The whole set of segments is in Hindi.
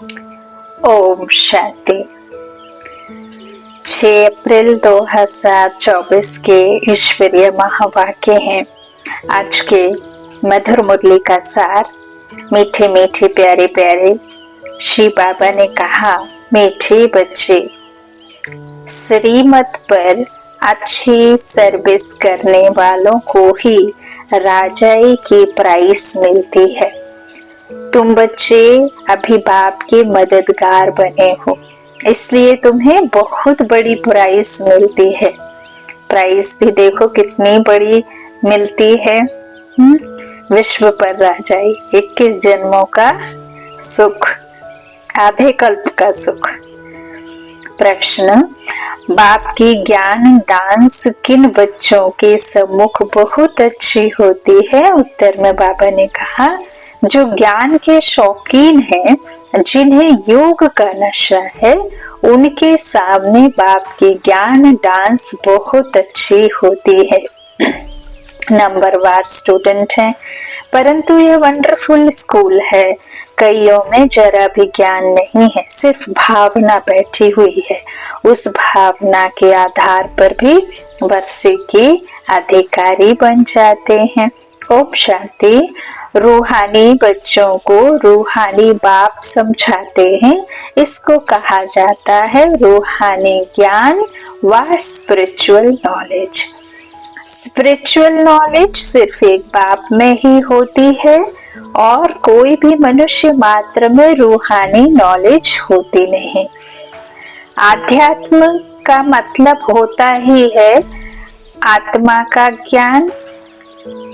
ओम शांति। 6 अप्रैल 2024 के ईश्वरीय महावाक्य हैं। आज के मधुर मुरली का सार। मीठे मीठे प्यारे प्यारे श्री बाबा ने कहा, मीठे बच्चे, श्रीमत पर अच्छी सर्विस करने वालों को ही राजाई की प्राइस मिलती है। तुम बच्चे अभी बाप के मददगार बने हो, इसलिए तुम्हें बहुत बड़ी प्राइस मिलती है। प्राइस भी देखो कितनी बड़ी मिलती है। विश्व पर राजाई, 21 जन्मों का सुख, आधे कल्प का सुख। प्रश्न, बाप की ज्ञान डांस किन बच्चों के सम्मुख बहुत अच्छी होती है? उत्तर में बाबा ने कहा, जो ज्ञान के शौकीन हैं, जिन्हें योग का नशा है, उनके सामने बाप की ज्ञान डांस बहुत अच्छी होती है। नंबरवार स्टूडेंट हैं, परंतु यह वंडरफुल स्कूल है। कईयों में जरा भी ज्ञान नहीं है, सिर्फ भावना बैठी हुई है। उस भावना के आधार पर भी वर्षे के अधिकारी बन जाते हैं। ओम शांति। रूहानी बच्चों को रूहानी बाप समझाते हैं। इसको कहा जाता है रूहानी ज्ञान व स्पिरिचुअल नॉलेज। स्पिरिचुअल नॉलेज सिर्फ एक बाप में ही होती है और कोई भी मनुष्य मात्र में रूहानी नॉलेज होती नहीं। आध्यात्म का मतलब होता ही है आत्मा का ज्ञान,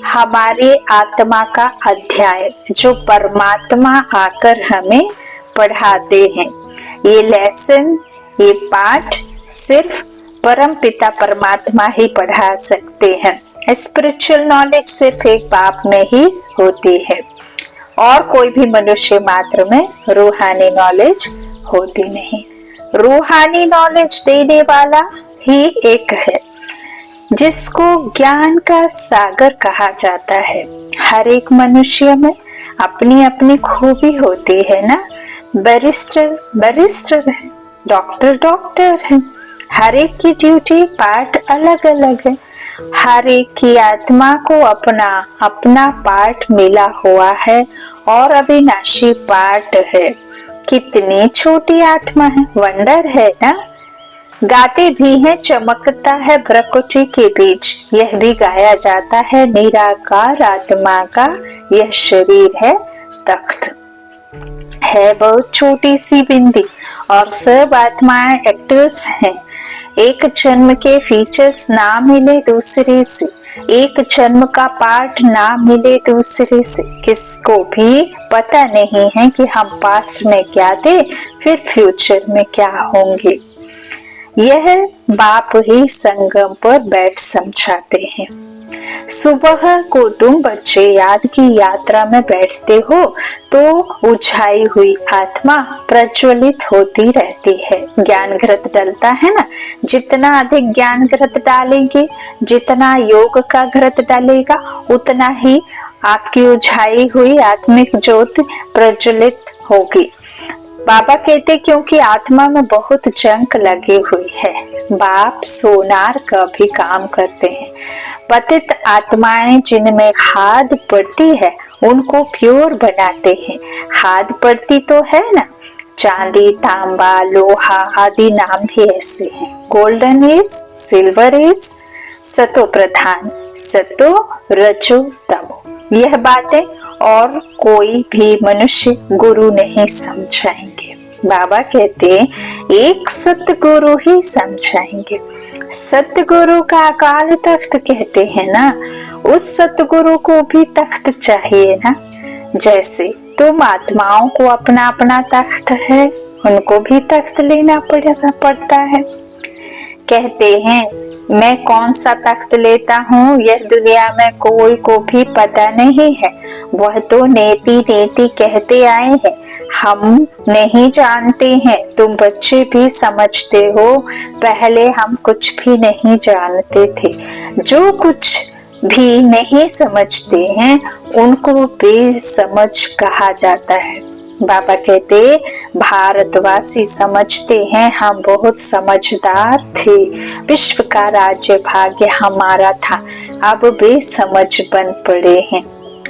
हमारे आत्मा का अध्याय, जो परमात्मा आकर हमें पढ़ाते हैं। ये लेसन, ये पाठ सिर्फ परम पिता परमात्मा ही पढ़ा सकते हैं। स्पिरिचुअल नॉलेज सिर्फ एक बाप में ही होती है और कोई भी मनुष्य मात्र में रूहानी नॉलेज होती नहीं। रूहानी नॉलेज देने वाला ही एक है, जिसको ज्ञान का सागर कहा जाता है। हर एक मनुष्य में अपनी अपनी खूबी होती है ना। बैरिस्टर बैरिस्टर है, डॉक्टर डॉक्टर है। हर एक की ड्यूटी पार्ट अलग अलग है। हर एक की आत्मा को अपना अपना पार्ट मिला हुआ है और अविनाशी पार्ट है। कितनी छोटी आत्मा है, वंडर है ना। गाते भी हैं, चमकता है प्रकृति के बीच। यह भी गाया जाता है, निराकार आत्मा का यह शरीर है तख्त है, बहुत छोटी सी बिंदी और सब आत्माएं एक्टर्स हैं। एक जन्म के फीचर्स ना मिले दूसरे से, एक जन्म का पार्ट ना मिले दूसरे से। किसको भी पता नहीं है कि हम पास्ट में क्या थे, फिर फ्यूचर में क्या होंगे। यह बाप ही संगम पर बैठ समझाते हैं। सुबह को तुम बच्चे याद की यात्रा में बैठते हो तो उछाई हुई आत्मा प्रज्वलित होती रहती है। ज्ञान घृत डलता है ना, जितना अधिक ज्ञान घृत डालेंगे, जितना योग का घृत डालेगा, उतना ही आपकी उछाई हुई आत्मिक ज्योति प्रज्वलित होगी। बाबा कहते क्योंकि आत्मा में बहुत जंक लगी हुई है। बाप सोनार का भी काम करते हैं। पतित आत्माएं जिनमें खाद पड़ती है, उनको प्योर बनाते हैं। खाद पड़ती तो है ना, चांदी, तांबा, लोहा आदि नाम भी ऐसे हैं। गोल्डन इज, सिल्वर इज, सतो प्रधान, सतो रजो तमो। यह बातें और कोई भी मनुष्य गुरु नहीं समझाएंगे। बाबा कहते एक सतगुरु ही समझाएंगे। सतगुरु का अकाल तख्त कहते हैं ना, उस सतगुरु को भी तख्त चाहिए ना। जैसे तुम आत्माओं को अपना अपना तख्त है, उनको भी तख्त लेना पड़ता है। कहते हैं मैं कौन सा तख्त लेता हूँ, यह दुनिया में कोई को भी पता नहीं है। वह तो नेति नेति कहते आए हैं, हम नहीं जानते हैं। तुम बच्चे भी समझते हो, पहले हम कुछ भी नहीं जानते थे। जो कुछ भी नहीं समझते हैं, उनको बेसमझ कहा जाता है। बाबा कहते भारतवासी समझते हैं हम बहुत समझदार थे, विश्व का राज्य भाग्य हमारा था, अब बेसमझ बन पड़े हैं।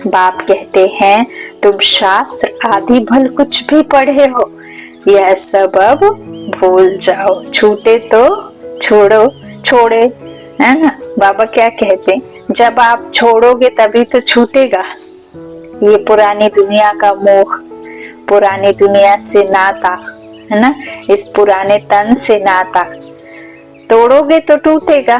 बाप कहते हैं तुम शास्त्र आदि भल कुछ भी पढ़े हो, यह सब अब भूल जाओ, छूटे तो छोड़ो, छोड़े, है ना। बाबा क्या कहते हैं, जब आप छोड़ोगे तभी तो छूटेगा ये पुरानी दुनिया का मोह, पुरानी दुनिया से नाता, है ना, इस पुराने तन से नाता। तोड़ोगे तो टूटेगा,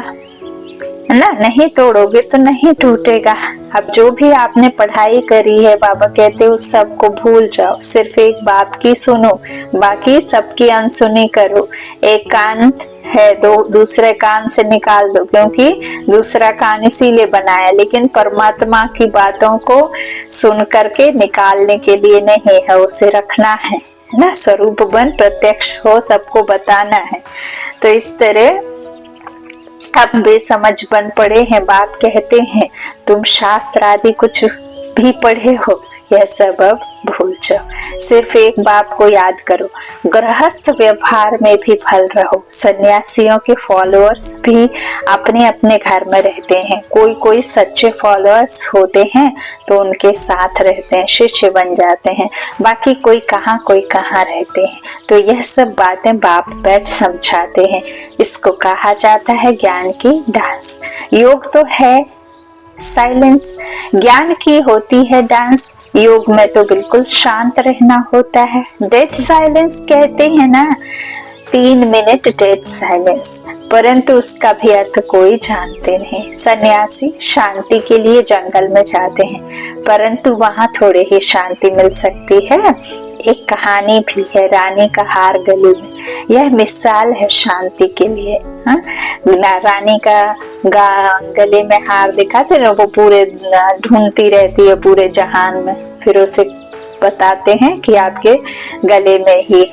है ना, नहीं तोड़ोगे तो नहीं टूटेगा। अब जो भी आपने पढ़ाई करी है, बाबा कहते हैं उस सब को भूल जाओ, सिर्फ एक बाप की सुनो, बाकी सबकी अनसुनी करो। एक कान है दूसरे कान से निकाल दो, क्योंकि दूसरा कान इसीलिए बनाया, लेकिन परमात्मा की बातों को सुन करके निकालने के लिए नहीं है, उसे रखना है ना। स्वरूप बन प्रत्यक्ष हो, सबको बताना है। तो इस तरह अब बेसमझ बन पड़े हैं। बाप कहते हैं तुम शास्त्र आदि कुछ भी पढ़े हो, यह सब अब भूल जाओ, सिर्फ एक बाप को याद करो। गृहस्थ व्यवहार में भी फल रहो। सन्यासियों के फॉलोअर्स भी अपने अपने घर में रहते हैं, कोई कोई सच्चे फॉलोअर्स होते हैं तो उनके साथ रहते हैं, शिष्य बन जाते हैं, बाकी कोई कहाँ रहते हैं। तो यह सब बातें बाप बैठ समझाते हैं। इसको कहा जाता है ज्ञान की डांस। योग तो है साइलेंस, ज्ञान की होती है डांस। योग में तो बिल्कुल शांत रहना होता है, डेड साइलेंस कहते हैं ना, 3 मिनट डेड साइलेंस, परंतु उसका भी अर्थ कोई जानते नहीं। सन्यासी शांति के लिए जंगल में जाते हैं, परंतु वहां थोड़े ही शांति मिल सकती है। एक कहानी भी है, रानी का हार गले में, यह मिसाल है शांति के लिए। रानी का गले में हार दिखाते ना, वो पूरे ढूंढती रहती है पूरे जहान में, फिर उसे बताते हैं कि आपके गले में ही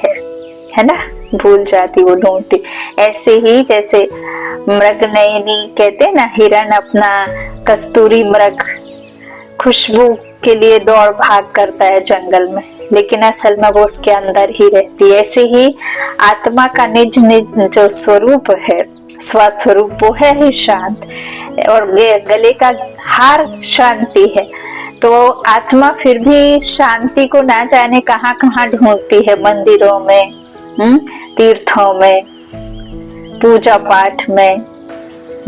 है ना, भूल जाती वो ढूंढती। ऐसे ही जैसे मृग नयनी कहते ना, हिरण अपना कस्तूरी मृग खुशबू के लिए दौड़ भाग करता है जंगल में, लेकिन असल में वो उसके अंदर ही रहती है। ऐसे ही आत्मा का निज जो स्वरूप है, स्वस्वरूप, वो है ही शांत, और गले का हार शांति है। तो आत्मा फिर भी शांति को ना जाने कहाँ कहाँ ढूंढती है, मंदिरों में, तीर्थों में, पूजा पाठ में,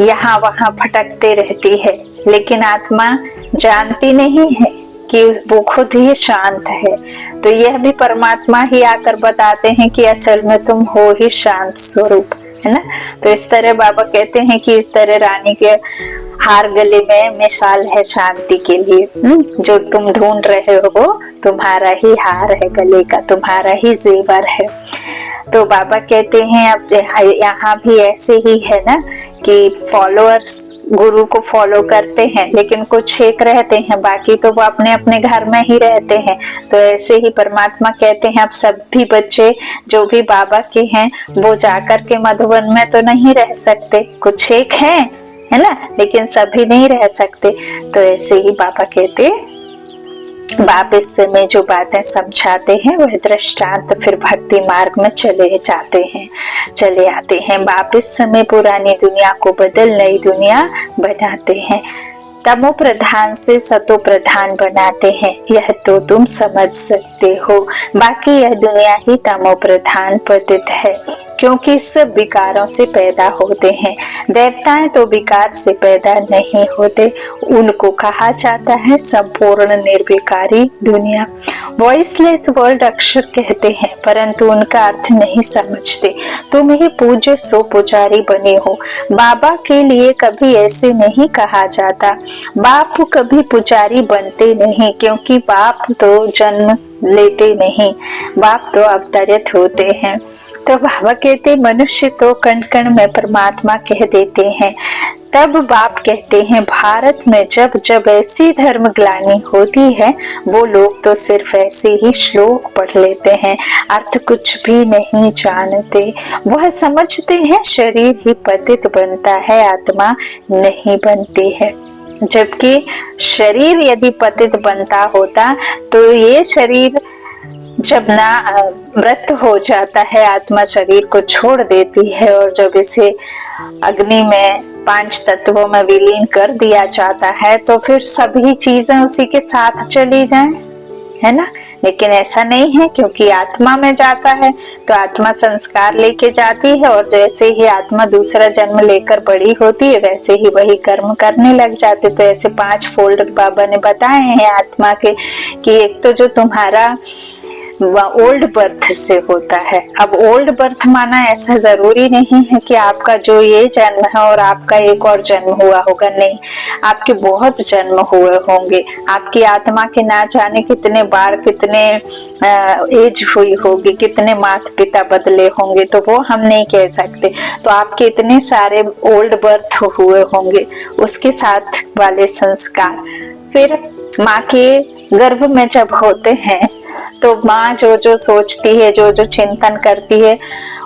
यहाँ वहां भटकते रहती है, लेकिन आत्मा जानती नहीं है कि वो खुद ही शांत है। तो यह भी परमात्मा ही आकर बताते हैं कि असल में तुम हो ही शांत स्वरूप, है ना। तो इस तरह बाबा कहते हैं कि इस तरह रानी के हार गले में मिसाल है शांति के लिए। जो तुम ढूंढ रहे हो वो तुम्हारा ही हार है गले का, तुम्हारा ही जेवर है। तो बाबा कहते हैं अब यहाँ भी ऐसे ही है ना कि फॉलोअर्स गुरु को फॉलो करते हैं, लेकिन कुछ एक रहते हैं, बाकी तो वो अपने अपने घर में ही रहते हैं। तो ऐसे ही परमात्मा कहते हैं अब सभी बच्चे जो भी बाबा के हैं वो जाकर के मधुबन में तो नहीं रह सकते, कुछ एक हैं, है ना, लेकिन सभी नहीं रह सकते। तो ऐसे ही बाबा कहते बाप इस समय जो बातें समझाते हैं वह दृष्टांत फिर भक्ति मार्ग में चले आते हैं। बाप इस समय पुरानी दुनिया को बदल नई दुनिया बनाते हैं, तमो प्रधान से सतो प्रधान बनाते हैं, यह तो तुम समझ सकते हो। बाकी यह दुनिया ही तमो प्रधान पतित है, क्योंकि सब विकारों से पैदा होते हैं। देवताएं तो विकार से पैदा नहीं होते, उनको कहा जाता है संपूर्ण निर्विकारी दुनिया। वॉइसलेस वर्ल्ड अक्षर कहते हैं, परंतु उनका अर्थ नहीं समझते। तुम ही पूज्य सो पुजारी बने हो। बाबा के लिए कभी ऐसे नहीं कहा जाता। बाप कभी पुजारी बनते नहीं, क्योंकि बाप तो जन्म लेते नहीं, बाप तो अवतरित होते हैं। तो बाबा कहते मनुष्य तो कण कण में परमात्मा कह देते हैं। तब बाप कहते हैं भारत में जब जब ऐसी धर्म ग्लानि होती है वो लोग तो सिर्फ ऐसे ही श्लोक पढ़ लेते हैं, अर्थ कुछ भी नहीं जानते। वह समझते हैं शरीर ही पतित बनता है, आत्मा नहीं बनती है। जबकि शरीर यदि पतित बनता होता तो ये शरीर जब ना मृत हो जाता है, आत्मा शरीर को छोड़ देती है और जब इसे अग्नि में 5 तत्वों में विलीन कर दिया जाता है तो फिर सभी चीजें उसी के साथ चली जाएं, है ना। लेकिन ऐसा नहीं है, क्योंकि आत्मा में जाता है तो आत्मा संस्कार लेके जाती है और जैसे ही आत्मा दूसरा जन्म लेकर बड़ी होती है वैसे ही वही कर्म करने लग जाते। तो ऐसे 5 फोल्डर बाबा ने बताए हैं आत्मा के, कि एक तो जो तुम्हारा ओल्ड बर्थ से होता है। अब ओल्ड बर्थ माना ऐसा जरूरी नहीं है कि आपका जो ये जन्म है और आपका एक और जन्म हुआ होगा, नहीं, आपके बहुत जन्म हुए होंगे। आपकी आत्मा के ना जाने कितने बार कितने एज हुई होगी, कितने माता पिता बदले होंगे, तो वो हम नहीं कह सकते। तो आपके इतने सारे ओल्ड बर्थ हुए होंगे, उसके साथ वाले संस्कार। फिर माँ के गर्भ में जब होते हैं तो माँ जो जो सोचती है, जो जो चिंतन करती है,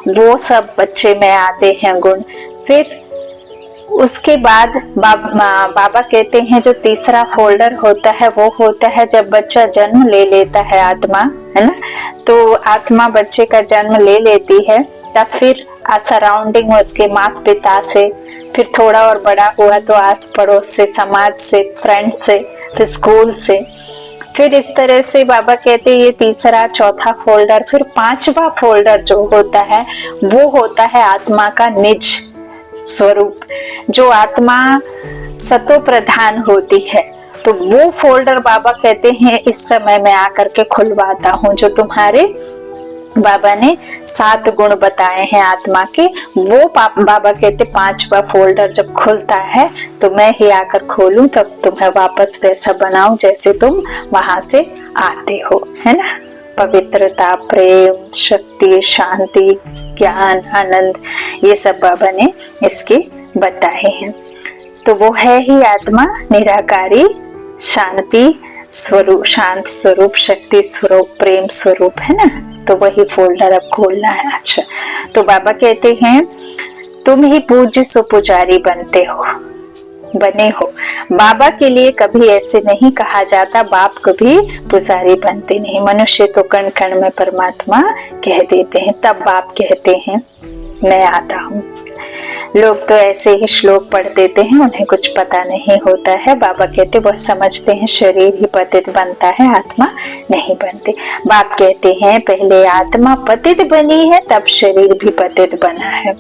वो सब बच्चे में आते हैं गुण। फिर उसके बाद बाबा कहते हैं जो तीसरा फोल्डर होता है वो होता है जब बच्चा जन्म ले लेता है, आत्मा, है ना। तो आत्मा बच्चे का जन्म ले लेती है, तब फिर सराउंडिंग उसके माता पिता से, फिर थोड़ा और बड़ा हुआ तो आस पड़ोस से, समाज से, फ्रेंड से, फिर स्कूल से। फिर इस तरह से बाबा कहते हैं ये तीसरा, चौथा फोल्डर। फिर 5वां फोल्डर जो होता है वो होता है आत्मा का निज स्वरूप, जो आत्मा सतो प्रधान होती है। तो वो फोल्डर बाबा कहते हैं इस समय मैं आकर के खुलवाता हूँ, जो तुम्हारे बाबा ने 7 गुण बताए हैं आत्मा के, वो बाबा कहते 5वां फोल्डर जब खुलता है तो मैं ही आकर खोलूं, तब तुम्हें वापस वैसा बनाऊं जैसे तुम वहां से आते हो, है ना। पवित्रता, प्रेम, शक्ति, शांति, ज्ञान, आनंद, ये सब बाबा ने इसके बताए हैं। तो वो है ही आत्मा निराकारी, शांति स्वरूप, शांत स्वरूप, शक्ति स्वरूप, प्रेम स्वरूप, है ना। तो वही फोल्डर अब खोलना है। अच्छा, तो बाबा कहते हैं तुम ही पूज्य सो पुजारी बने हो। बाबा के लिए कभी ऐसे नहीं कहा जाता बाप कभी पुजारी बनते नहीं। मनुष्य तो कण कण में परमात्मा कह देते हैं, तब बाप कहते हैं मैं आता हूँ। लोग तो ऐसे ही श्लोक पढ़ देते हैं, उन्हें कुछ पता नहीं होता है। बाबा कहते वह समझते हैं शरीर ही पतित बनता है, आत्मा नहीं बनती। बाप कहते हैं पहले आत्मा पतित बनी है तब शरीर भी पतित बना है।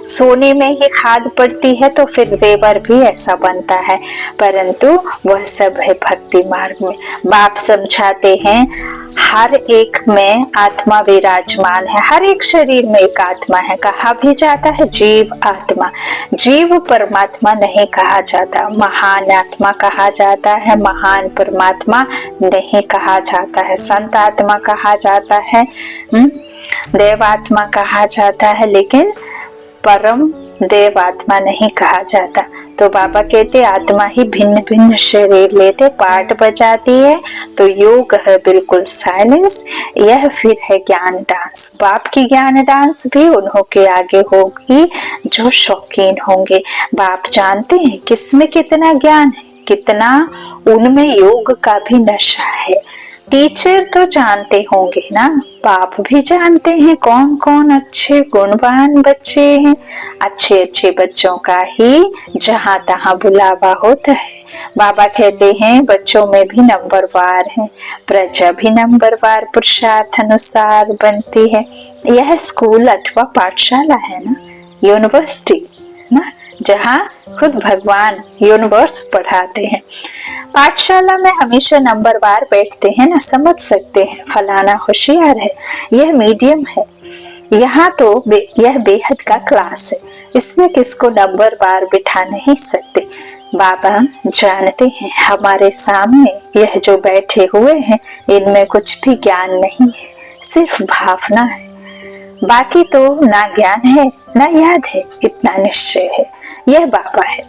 सोने में ही खाद पड़ती है तो फिर जेवर भी ऐसा बनता है, परंतु वह सब है भक्ति मार्ग में। बाप समझाते हैं हर एक में आत्मा विराजमान है, हर एक शरीर में एक आत्मा है। कहा भी जाता है जीव आत्मा, जीव परमात्मा नहीं कहा जाता। महान आत्मा कहा जाता है, महान परमात्मा नहीं कहा जाता है। संत आत्मा कहा जाता है, देव आत्मा कहा जाता है, लेकिन परम देव आत्मा नहीं कहा जाता। तो बाबा कहते आत्मा ही भिन्न भिन्न शरीर लेते पार्ट बजाती है। तो योग है बिल्कुल साइलेंस, यह फिर है ज्ञान डांस। बाप की ज्ञान डांस भी उन्हों के आगे होगी जो शौकीन होंगे। बाप जानते हैं किसमें कितना ज्ञान है, कितना उनमें योग का भी नशा है। टीचर तो जानते होंगे ना, बाप भी जानते हैं कौन कौन अच्छे गुणवान बच्चे हैं। अच्छे अच्छे बच्चों का ही जहाँ तहाँ बुलावा होता है। बाबा कहते हैं बच्चों में भी नंबरवार है, प्रजा भी नंबरवार पुरुषार्थ अनुसार बनती है। यह स्कूल अथवा पाठशाला है ना, यूनिवर्सिटी ना, जहाँ खुद भगवान यूनिवर्स पढ़ाते हैं। पाठशाला में हमेशा नंबरवार बैठते हैं ना, समझ सकते हैं फलाना होशियार है, यह मीडियम है। यहाँ तो यह बेहद का क्लास है, इसमें किसको नंबरवार बिठा नहीं सकते। बाबा जानते हैं हमारे सामने यह जो बैठे हुए हैं इनमें कुछ भी ज्ञान नहीं है, सिर्फ भावना है। बाकी तो ना ज्ञान है ना याद है, इतना निश्चय है। यह बाबा है,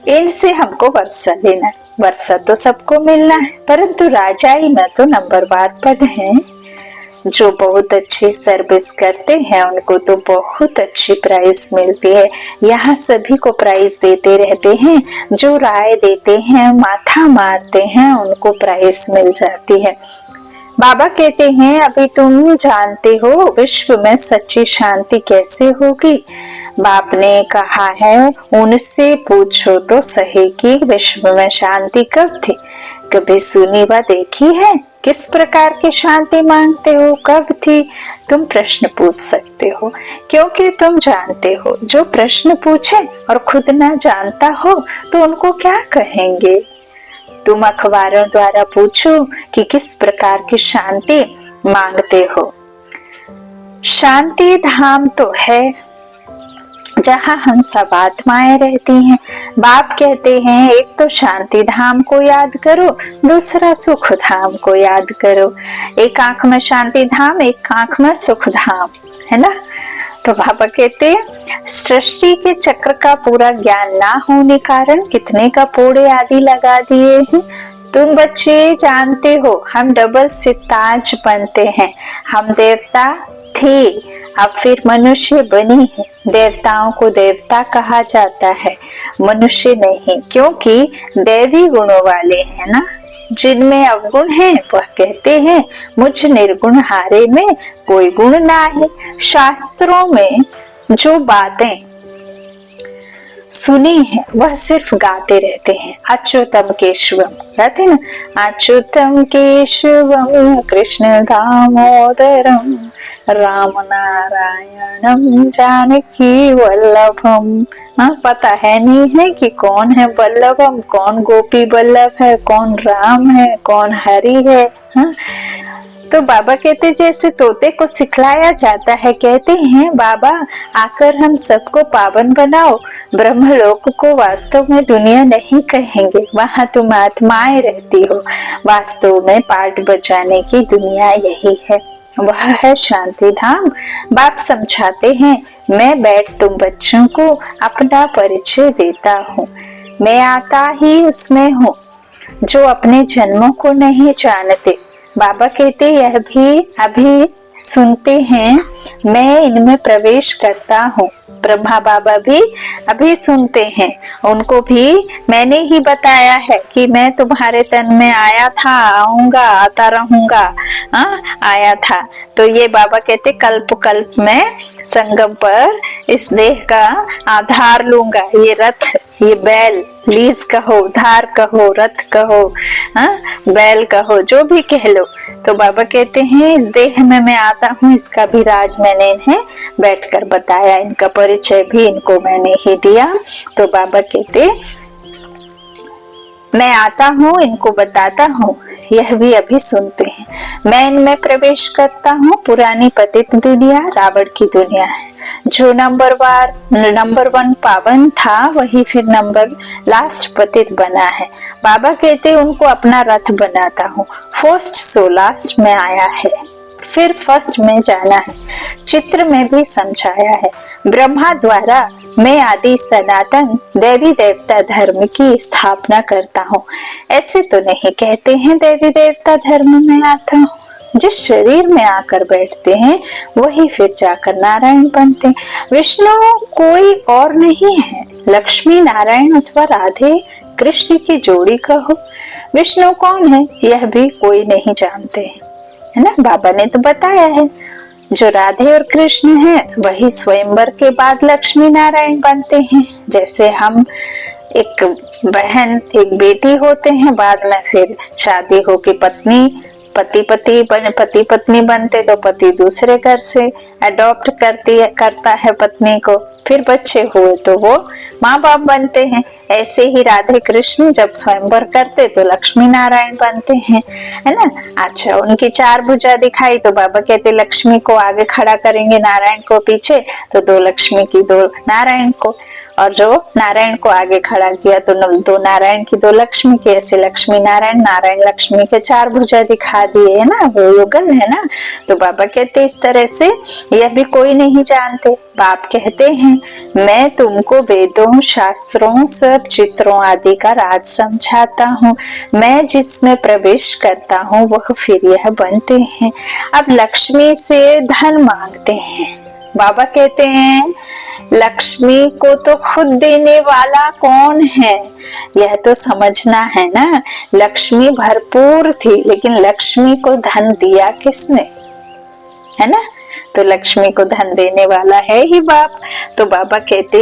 इनसे हमको वर्षा लेना, वर्षा तो सबको मिलना है, परंतु राजाई में तो नंबरवार पद हैं। जो बहुत अच्छी सर्विस करते हैं उनको तो बहुत अच्छी प्राइस मिलती है। यहाँ सभी को प्राइस देते रहते हैं, जो राय देते हैं, माथा मारते हैं, उनको प्राइस मिल जाती है। बाबा कहते हैं अभी तुम जानते हो विश्व में सच्ची शांति कैसे होगी। बाप ने कहा है उनसे पूछो तो सही कि विश्व में शांति कब थी। कभी सुनी व देखी है? किस प्रकार की शांति मांगते हो, कब थी? तुम प्रश्न पूछ सकते हो क्योंकि तुम जानते हो। जो प्रश्न पूछे और खुद ना जानता हो तो उनको क्या कहेंगे। तुम अखबारों द्वारा पूछो कि किस प्रकार की शांति मांगते हो। शांति धाम तो है जहाँ हम सब आत्माएं रहती हैं। बाप कहते हैं एक तो शांति धाम को याद करो, दूसरा सुख धाम को याद करो। एक आंख में शांति धाम, एक आंख में सुख धाम, है ना। तो बाबा कहते हैं सृष्टि के चक्र का पूरा ज्ञान ना होने कारण कितने का पोड़े आदि लगा दिए हैं। तुम बच्चे जानते हो हम डबल सिताज बनते हैं। हम देवता थे, अब फिर मनुष्य बनी है। देवताओं को देवता कहा जाता है, मनुष्य नहीं, क्योंकि दैवी गुणों वाले हैं ना। जिनमें अवगुण है वह कहते हैं मुझ निर्गुण हारे में कोई गुण ना है। शास्त्रों में जो बातें सुनी है वह सिर्फ गाते रहते हैं। अच्युतम केशवम कहते ना, अच्युतम केशवम कृष्ण दामोदरम राम नारायणम जानकी वल्लभम। पता है नहीं है कि कौन है वल्लभम, कौन गोपी वल्लभ है, कौन राम है, कौन हरि है। तो बाबा कहते जैसे तोते को सिखलाया जाता है, कहते हैं बाबा आकर हम सबको पावन बनाओ। ब्रह्मलोक को वास्तव में दुनिया नहीं कहेंगे, वहां तुम आत्माएं रहती हो। वास्तव में पाठ बजाने की दुनिया यही है, वह है शांति धाम। बाप समझाते हैं मैं बैठ तुम बच्चों को अपना परिचय देता हूँ। मैं आता ही उसमें हूँ जो अपने जन्मों को नहीं जानते। बाबा कहते यह भी अभी सुनते हैं, मैं इनमें प्रवेश करता हूँ। ब्रह्मा बाबा भी अभी सुनते हैं, उनको भी मैंने ही बताया है कि मैं तुम्हारे तन में आया था, आऊंगा, आता रहूंगा। आया था। तो ये बाबा कहते कल्प कल्प में संगम पर इस देह का आधार लूंगा। ये रथ, ये बैल, लीज कहो, धार कहो, रथ कहो, बैल कहो, जो भी कह लो। तो बाबा कहते हैं इस देह में मैं आता हूँ, इसका भी राज मैंने इन्हें बैठकर बताया, इनका परिचय भी इनको मैंने ही दिया। तो बाबा कहते मैं आता हूँ, इनको बताता हूँ, यह भी अभी सुनते हैं। मैं इनमें प्रवेश करता हूँ। पुरानी पतित दुनिया रावण की दुनिया है। जो नंबर 1 पावन था वही फिर नंबर लास्ट पतित बना है। बाबा कहते उनको अपना रथ बनाता हूँ। फर्स्ट सो लास्ट में आया है, फिर फर्स्ट में जाना है। चित्र में भी समझाया है। ब्रह्मा द्वारा मैं आदि सनातन देवी देवता धर्म की स्थापना करता हूँ। ऐसे तो नहीं कहते हैं देवी देवता धर्म में आता हूँ। जिस शरीर में आकर बैठते हैं वही फिर जाकर नारायण बनते हैं। विष्णु कोई और नहीं है, लक्ष्मी नारायण अथवा राधे कृष्ण की जोड़ी कहो। विष्णु कौन है यह भी कोई नहीं जानते, है ना। बाबा ने तो बताया है जो राधे और कृष्ण हैं वही स्वयंवर के बाद लक्ष्मी नारायण बनते हैं। जैसे हम एक बहन एक बेटी होते हैं, बाद में फिर शादी होके पति पत्नी बनते, तो पति दूसरे घर से अडॉप्ट करता है पत्नी को, फिर बच्चे हुए तो वो माँ बाप बनते हैं। ऐसे ही राधे कृष्ण जब स्वयंवर करते तो लक्ष्मी नारायण बनते हैं, है ना। अच्छा, उनकी 4 भुजा दिखाई तो बाबा कहते लक्ष्मी को आगे खड़ा करेंगे, नारायण को पीछे, तो 2 लक्ष्मी की 2 नारायण को, और जो नारायण को आगे खड़ा किया तो 2 नारायण की 2 लक्ष्मी की। ऐसे लक्ष्मी नारायण नारायण लक्ष्मी के 4 भुजा दिखा दिए, है ना, वो युगल है ना। तो बाबा कहते इस तरह से यह भी कोई नहीं जानते। बाप कहते हैं मैं तुमको वेदों शास्त्रों सब चित्रों आदि का राज समझाता हूँ। मैं जिसमें प्रवेश करता हूँ वह फिर यह बनते हैं। अब लक्ष्मी से धन मांगते हैं, बाबा कहते हैं लक्ष्मी को तो खुद देने वाला कौन है, यह तो समझना है ना। लक्ष्मी भरपूर थी, लेकिन लक्ष्मी को धन दिया किसने, है ना। तो लक्ष्मी को धन देने वाला है ही बाप। तो बाबा कहते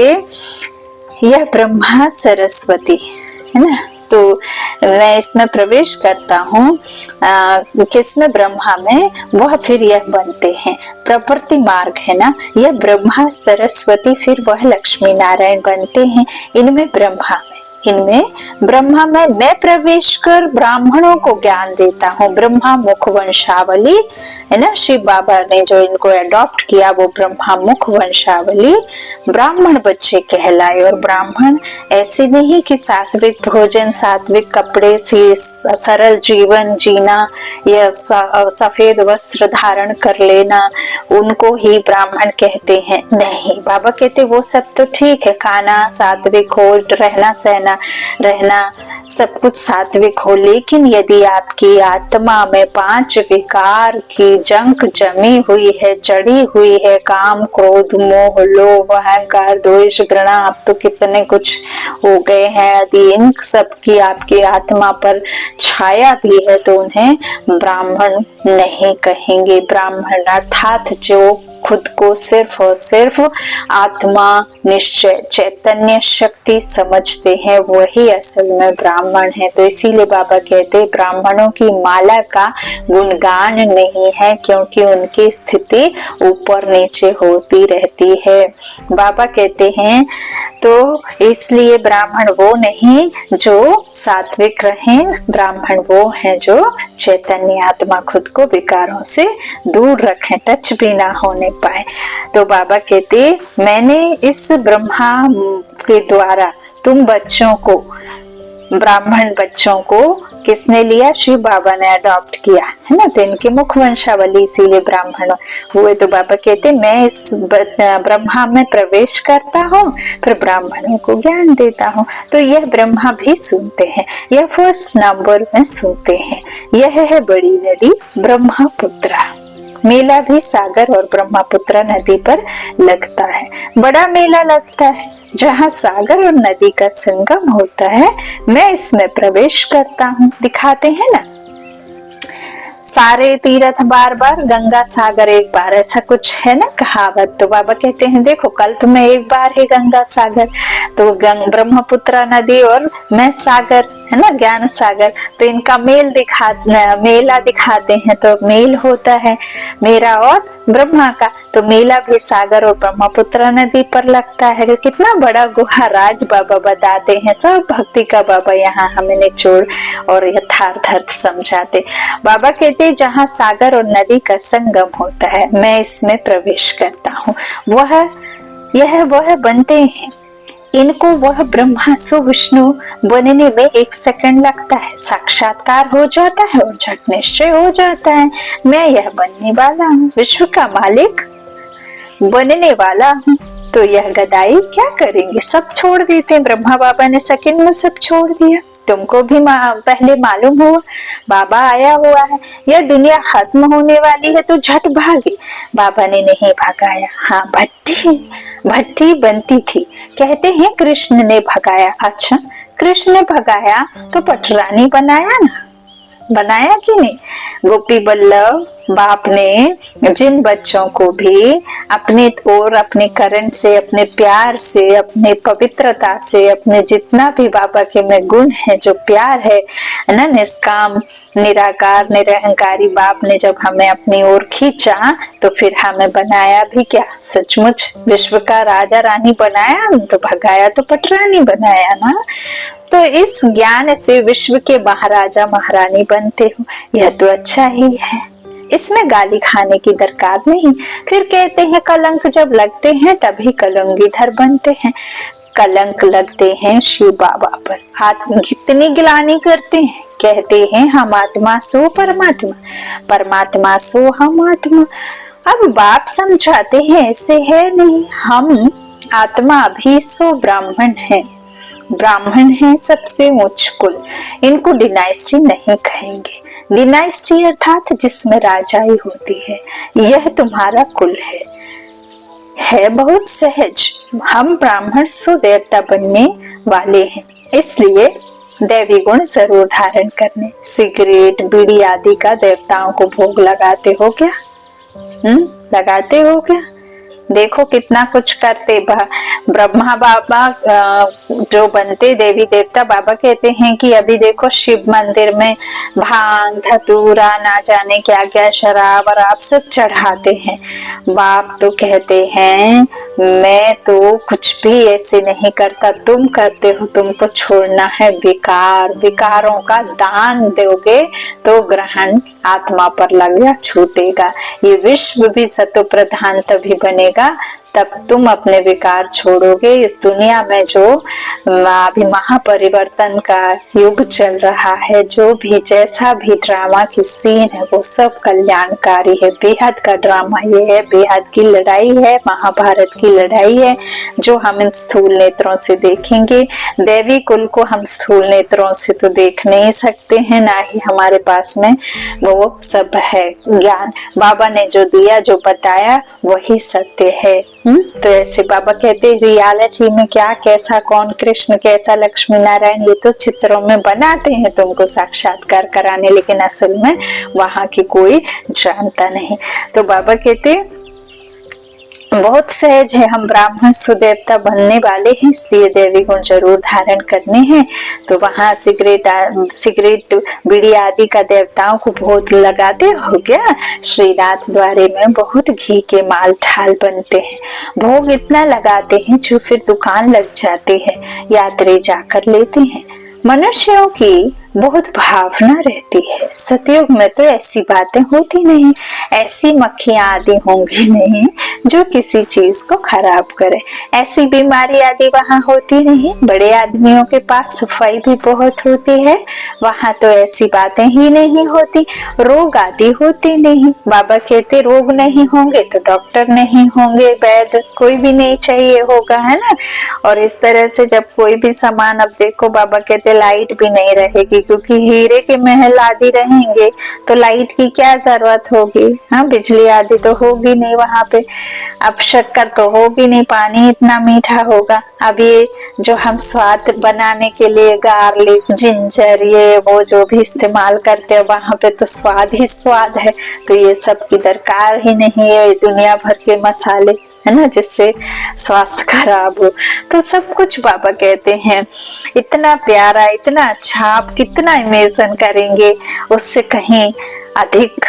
यह ब्रह्मा सरस्वती, है ना। तो मैं इसमें प्रवेश करता हूँ किसमें, ब्रह्मा में, वह फिर यह बनते हैं। प्रवृत्ति मार्ग है ना, यह ब्रह्मा सरस्वती फिर वह लक्ष्मी नारायण बनते हैं। इनमें ब्रह्मा में मैं प्रवेश कर ब्राह्मणों को ज्ञान देता हूँ। ब्रह्मा मुख वंशावली है ना, शिव बाबा ने जो इनको अडॉप्ट किया वो ब्रह्मा मुख वंशावली ब्राह्मण बच्चे कहलाए। और ब्राह्मण ऐसे नहीं कि सात्विक भोजन, सात्विक कपड़े से सरल जीवन जीना या सफेद वस्त्र धारण कर लेना, उनको ही ब्राह्मण कहते हैं। नहीं, बाबा कहते वो सब तो ठीक है, खाना सात्विक हो, रहना सहना रहना सब कुछ सात्विक हो, लेकिन यदि आपकी आत्मा में 5 विकार की जंक जमी हुई है, चढ़ी हुई है, काम क्रोध मोह लोभ अहंकार द्वेष घृणा, अब तो कितने कुछ हो गए हैं, यदि इन सब की आपकी आत्मा पर छाया भी है तो उन्हें ब्राह्मण नहीं कहेंगे। ब्राह्मण अर्थात जो खुद को सिर्फ और सिर्फ आत्मा निश्चय चैतन्य शक्ति समझते हैं, वही असल में ब्राह्मण है। तो इसीलिए बाबा कहते हैं ब्राह्मणों की माला का गुणगान नहीं है, क्योंकि उनकी स्थिति ऊपर नीचे होती रहती है। बाबा कहते हैं तो इसलिए ब्राह्मण वो नहीं जो सात्विक रहे, ब्राह्मण वो है जो चैतन्य आत्मा खुद को विकारों से दूर रखें, टच भी ना होने पाए। तो बाबा कहते मैंने इस ब्रह्मा के द्वारा तुम बच्चों को, ब्राह्मण बच्चों को किसने लिया, शिव बाबा ने अडॉप्ट किया, है ना। तो इनके मुख वंशावली इसीलिए ब्राह्मण हुए। तो बाबा कहते मैं इस ब्रह्मा में प्रवेश करता हूँ, फिर ब्राह्मणों को ज्ञान देता हूँ। तो यह ब्रह्मा भी सुनते हैं, यह फर्स्ट नंबर में सुनते हैं। यह है बड़ी नदी ब्रह्मपुत्रा। मेला भी सागर और ब्रह्मपुत्रा नदी पर लगता है। बड़ा मेला लगता है जहाँ सागर और नदी का संगम होता है। मैं इसमें प्रवेश करता हूँ। दिखाते हैं ना, सारे तीर्थ बार बार, गंगा सागर एक बार, ऐसा कुछ है ना कहावत। तो बाबा कहते हैं देखो कल्प में एक बार है गंगा सागर, तो ब्रह्मपुत्रा नदी और मैं सागर, है ना, ज्ञान सागर। तो इनका मेला दिखाते हैं। तो मेल होता है मेरा और ब्रह्मा का, तो मेला भी सागर और ब्रह्मपुत्रा नदी पर लगता है। कितना बड़ा गुहा राज बाबा बताते हैं। सब भक्ति का बाबा यहाँ हमें निचोड़ और यथार्थ समझाते। बाबा कहते जहाँ सागर और नदी का संगम होता है मैं इसमें प्रवेश करता हूँ। वह बनते हैं। इनको वह ब्रह्मा सो विष्णु बनने में 1 सेकंड लगता है, साक्षात्कार हो जाता है और झट निश्चय हो जाता है। मैं यह बनने वाला हूँ, विश्व का मालिक बनने वाला हूँ। तो यह गदाई क्या करेंगे, सब छोड़ देते हैं। ब्रह्मा बाबा ने सेकंड में सब छोड़ दिया। तुमको भी पहले मालूम हुआ बाबा आया हुआ है, यह दुनिया खत्म होने वाली है, तो झट भागे। बाबा ने नहीं भगाया। हाँ, भट्टी बनती थी, कहते हैं कृष्ण ने भगाया। अच्छा, कृष्ण ने भगाया तो पटरानी बनाया ना, बनाया कि नहीं। गोपी बल्लभ बाप ने जिन बच्चों को भी अपने ओर, अपने करंट से, अपने प्यार से, अपने पवित्रता से, अपने जितना भी बाबा के में गुण है, जो प्यार है ना, निष्काम निराकार निरहंकारी बाप ने जब हमें अपनी ओर खींचा तो फिर हमें बनाया भी क्या, सचमुच विश्व का राजा रानी बनाया, तो भगाया तो पटरानी बनाया ना। तो इस ज्ञान से विश्व के महाराजा महारानी बनते हो, यह तो अच्छा ही है, इसमें गाली खाने की दरकार नहीं। फिर कहते हैं कलंक जब लगते हैं तभी कलंगीधर बनते हैं। कलंक लगते हैं शिव बाबा पर, आत्मा कितनी गिलानी करते हैं, कहते हैं हम आत्मा सो परमात्मा, परमात्मा सो हम आत्मा। अब बाप समझाते हैं ऐसे है नहीं, हम आत्मा भी सो ब्राह्मण है, ब्राह्मण है सबसे उच्च कुल, इनको डिनाइस्टी नहीं कहेंगे। डिनाइस्टी अर्थात जिसमें राजाई होती है, यह तुम्हारा कुल है। है बहुत सहज। हम ब्राह्मण सुदेवता बनने वाले हैं, इसलिए दैवी गुण जरूर धारण करने। सिगरेट बीड़ी आदि का देवताओं को भोग लगाते हो क्या? लगाते हो क्या? देखो कितना कुछ करते। ब्रह्मा बाबा जो बनते देवी देवता, बाबा कहते हैं कि अभी देखो शिव मंदिर में भांग धतूरा ना जाने क्या क्या शराब और आप सब चढ़ाते हैं। बाप तो कहते हैं मैं तो कुछ भी ऐसे नहीं करता, तुम करते हो। तुमको छोड़ना है विकार, विकारों का दान दोगे तो ग्रहण आत्मा पर लगेगा, छूटेगा। ये विश्व भी सतो प्रधान तभी बनेगा तब तुम अपने विकार छोड़ोगे। इस दुनिया में जो अभी महापरिवर्तन का युग चल रहा है, जो भी जैसा भी ड्रामा की सीन है वो सब कल्याणकारी है। बेहद का ड्रामा ये है, बेहद की लड़ाई है, महाभारत की लड़ाई है जो हम इन स्थूल नेत्रों से देखेंगे। देवी कुल को हम स्थूल नेत्रों से तो देख नहीं सकते हैं, ना ही हमारे पास में वो सब है ज्ञान। बाबा ने जो दिया जो बताया वही सत्य है। तो ऐसे बाबा कहते हैं रियलिटी में क्या कैसा कौन कृष्ण कैसा लक्ष्मी नारायण ये तो चित्रों में बनाते हैं तुमको साक्षात्कार कराने, लेकिन असल में वहां की कोई जानता नहीं। तो बाबा कहते बहुत सहज है, हम ब्राह्मण सुदेवता बनने वाले हैं, इसलिए दैवी गुण जरूर धारण करने हैं। तो वहां सिगरेट बीड़ी आदि का देवताओं को भोग लगाते हो क्या? श्रीनाथ द्वारे में बहुत घी के माल ठाल बनते हैं, भोग इतना लगाते हैं जो फिर दुकान लग जाती है, यात्री जाकर लेते हैं। मनुष्यों की बहुत भावना रहती है। सतयुग में तो ऐसी बातें होती नहीं, ऐसी मक्खियां आदि होंगी नहीं जो किसी चीज को खराब करे, ऐसी बीमारी आदि वहां होती नहीं। बड़े आदमियों के पास सफाई भी बहुत होती है, वहां तो ऐसी बातें ही नहीं होती। रोग आदि होते नहीं। बाबा कहते रोग नहीं होंगे तो डॉक्टर नहीं होंगे, वैद्य कोई भी नहीं चाहिए होगा, है ना। और इस तरह से जब कोई भी सामान, अब देखो बाबा कहते लाइट भी नहीं रहेगी, क्योंकि हीरे के महल आदि रहेंगे तो लाइट की क्या जरूरत होगी। हाँ, बिजली आदि तो होगी नहीं वहां पे। अब शक्कर तो होगी नहीं, पानी इतना मीठा होगा। अब ये जो हम स्वाद बनाने के लिए गार्लिक जिंजर ये वो जो भी इस्तेमाल करते हैं वहां पे तो स्वाद ही स्वाद है, तो ये सब की दरकार ही नहीं है। दुनिया भर के मसाले है ना जिससे स्वास्थ्य खराब हो, तो सब कुछ बाबा कहते हैं इतना प्यारा इतना अच्छा, आप कितना इमेजिन करेंगे उससे कहीं अधिक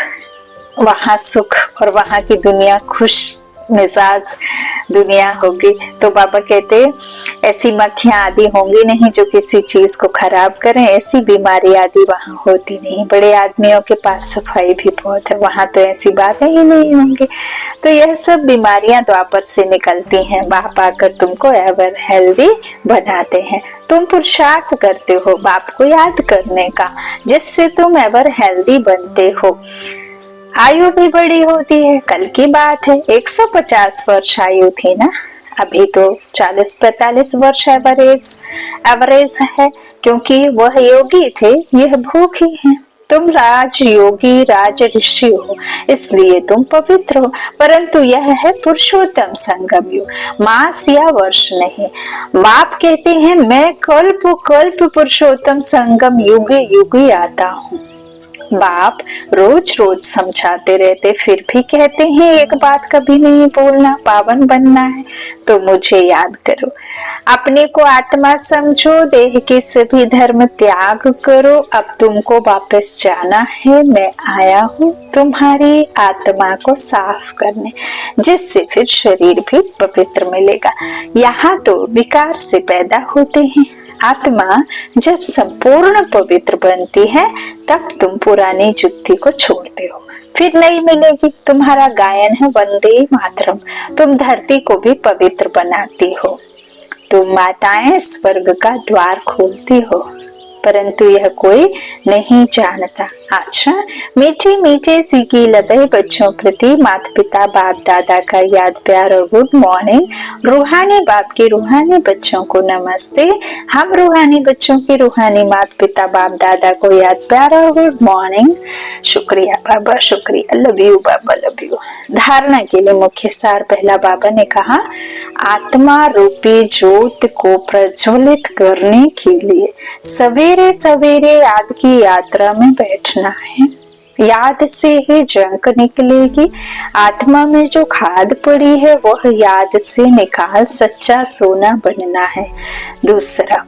वहां सुख और वहां की दुनिया खुश मिजाज दुनिया होगी। तो बाबा कहते ऐसी मक्खियां आदि होंगी नहीं जो किसी चीज को खराब करें, ऐसी बीमारी आदि वहां होती नहीं। बड़े आदमियों के पास सफाई भी बहुत है, वहां तो ऐसी बातें ही नहीं होंगी। तो यह सब बीमारियां द्वापर से निकलती हैं, बाप आकर तुमको एवर हेल्दी बनाते हैं। तुम पुरुषार्थ करते हो बाप को याद करने का, जिससे तुम एवर हेल्दी बनते हो। आयु भी बड़ी होती है, कल की बात है 150 वर्ष आयु थी ना, अभी तो 40-45 वर्ष एवरेज है, क्योंकि वह योगी थे, यह भूखी हैं। तुम राज योगी राज ऋषि हो, इसलिए तुम पवित्र हो, परंतु यह है पुरुषोत्तम संगम युग, मास या वर्ष नहीं। बाप कहते हैं मैं कल्प पुरुषोत्तम संगम युग युग आता हूँ। बाप रोज रोज समझाते रहते, फिर भी कहते हैं एक बात कभी नहीं बोलना, पावन बनना है तो मुझे याद करो। अपने को आत्मा समझो, देह के सभी धर्म त्याग करो। अब तुमको वापस जाना है, मैं आया हूँ तुम्हारी आत्मा को साफ करने, जिससे फिर शरीर भी पवित्र मिलेगा। यहाँ तो विकार से पैदा होते हैं, आत्मा जब संपूर्ण पवित्र बनती है तब तुम पुरानी जुत्ती को छोड़ते हो, फिर नई मिलेगी। तुम्हारा गायन है वंदे मातरम, तुम धरती को भी पवित्र बनाती हो। तुम माताएं स्वर्ग का द्वार खोलती हो, परंतु यह कोई नहीं जानता। अच्छा, मीठे मीठे सीखी लबे बच्चों प्रति माता पिता बाप दादा का याद प्यार और गुड मॉर्निंग। रूहानी बाप के रूहानी बच्चों को नमस्ते। हम रूहानी बच्चों के रूहानी माता पिता बाप दादा को याद प्यार और गुड मॉर्निंग। शुक्रिया बाबा, शुक्रिया, love you Baba, love you. धारणा के लिए मुख्य सार। पहला, बाबा ने कहा आत्मा रूपी ज्योत को प्रज्वलित करने के लिए सवेरे सवेरे याद की यात्रा में बैठना है। याद से ही जंक निकलेगी। आत्मा में जो खाद पड़ी है वह याद से निकाल सच्चा सोना बनना है। दूसरा,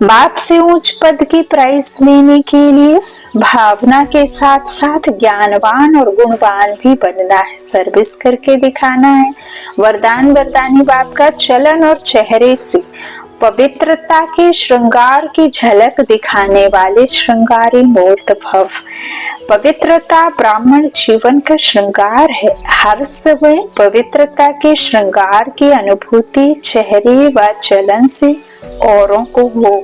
बाप से उच्च पद की प्राइज लेने के लिए भावना के साथ साथ ज्ञानवान और गुणवान भी बनना है। सर्विस करके दिखाना है। वरदान वरदानी बाप का चलन और चेहरे से पवित्रता के श्रृंगार की झलक दिखाने वाले श्रृंगारी मूर्त भव। पवित्रता ब्राह्मण जीवन का श्रृंगार है। हर समय पवित्रता के श्रृंगार की अनुभूति चेहरे व चलन से औरों को हो।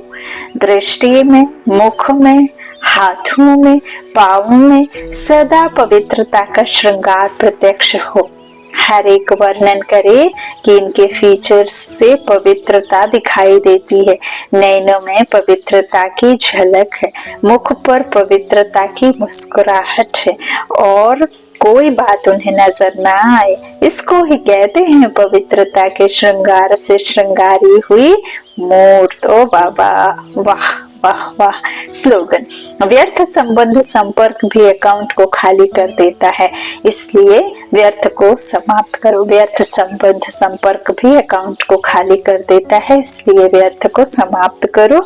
दृष्टि में, मुख में, हाथों में, पांवों में सदा पवित्रता का श्रृंगार प्रत्यक्ष हो। हर एक वर्णन करे कि इनके फीचर्स से पवित्रता दिखाई देती है। नैनों में पवित्रता की झलक है, मुख पर पवित्रता की मुस्कुराहट है और कोई बात उन्हें नजर ना आए। इसको ही कहते हैं पवित्रता के श्रृंगार से श्रृंगारी हुई मूर्त। ओ बाबा, वाह वाह वाह। स्लोगन, व्यर्थ संबंध संपर्क भी अकाउंट को खाली कर देता है, इसलिए व्यर्थ को समाप्त करो। व्यर्थ संबंध संपर्क भी अकाउंट को खाली कर देता है, इसलिए व्यर्थ को समाप्त करो।